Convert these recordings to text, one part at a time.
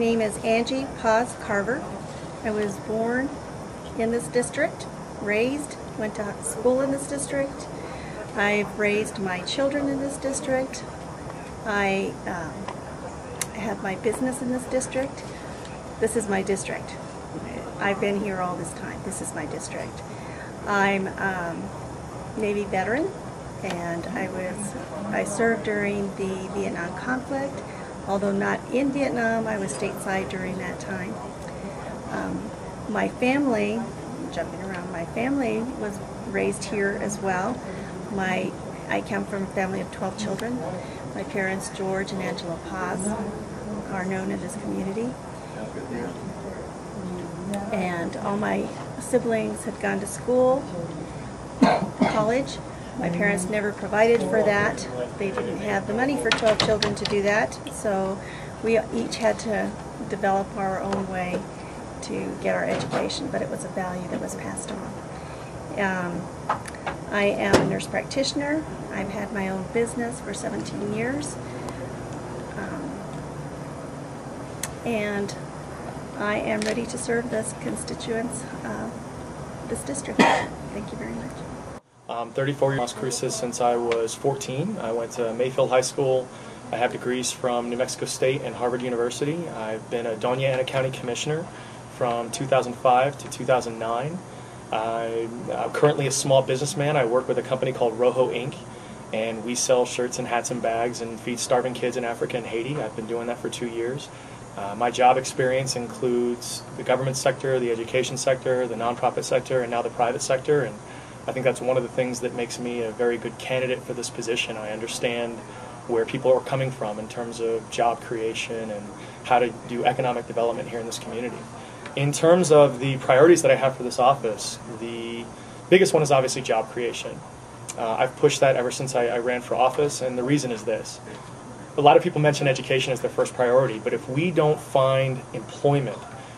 name is Angie Paz Carver. I was born in this district, raised, went to school in this district. I've raised my children in this district. I have my business in this district. This is my district. I've been here all this time. This is my district. I'm Navy veteran, and I served during the Vietnam conflict. Although not in Vietnam, I was stateside during that time. My family, jumping around, my family was raised here as well. I come from a family of 12 children. My parents, George and Angela Paz, are known in this community. And all my siblings had gone to school, college. My parents never provided for that. They didn't have the money for 12 children to do that, so we each had to develop our own way to get our education, but it was a value that was passed on. I am a nurse practitioner. I've had my own business for 17 years. And I am ready to serve the constituents of this district. Thank you very much. I'm 34 years in Las Cruces since I was 14. I went to Mayfield High School. I have degrees from New Mexico State and Harvard University. I've been a Doña Ana County Commissioner from 2005 to 2009. I'm currently a small businessman. I work with a company called Rojo Inc., and we sell shirts and hats and bags and feed starving kids in Africa and Haiti. I've been doing that for 2 years. My job experience includes the government sector, the education sector, the nonprofit sector, and now the private sector. And I think that's one of the things that makes me a very good candidate for this position. I understand where people are coming from in terms of job creation and how to do economic development here in this community. In terms of the priorities that I have for this office, the biggest one is obviously job creation. I've pushed that ever since I ran for office, and the reason is this. A lot of people mention education as their first priority, but if we don't find employment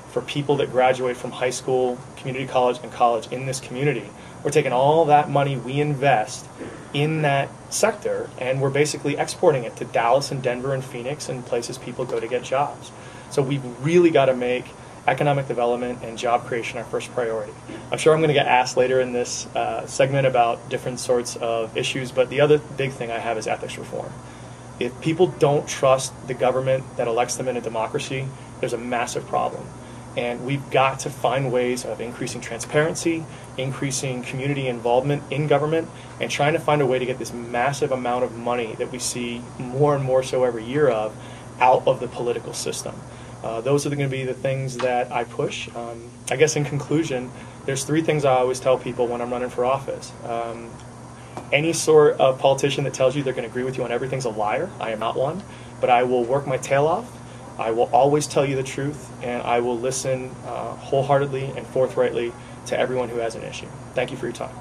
for people that graduate from high school, community college, and college in this community, we're taking all that money we invest in that sector and we're basically exporting it to Dallas and Denver and Phoenix and places people go to get jobs. So we've really got to make economic development and job creation our first priority. I'm sure I'm going to get asked later in this segment about different sorts of issues, but the other big thing I have is ethics reform. If people don't trust the government that elects them in a democracy, there's a massive problem. And we've got to find ways of increasing transparency, increasing community involvement in government, and trying to find a way to get this massive amount of money that we see more and more so every year of out of the political system. Those are going to be the things that I push. I guess in conclusion, there's 3 things I always tell people when I'm running for office. Any sort of politician that tells you they're going to agree with you on everything's a liar. I am not one, but I will work my tail off. I will always tell you the truth, and I will listen wholeheartedly and forthrightly to everyone who has an issue. Thank you for your time.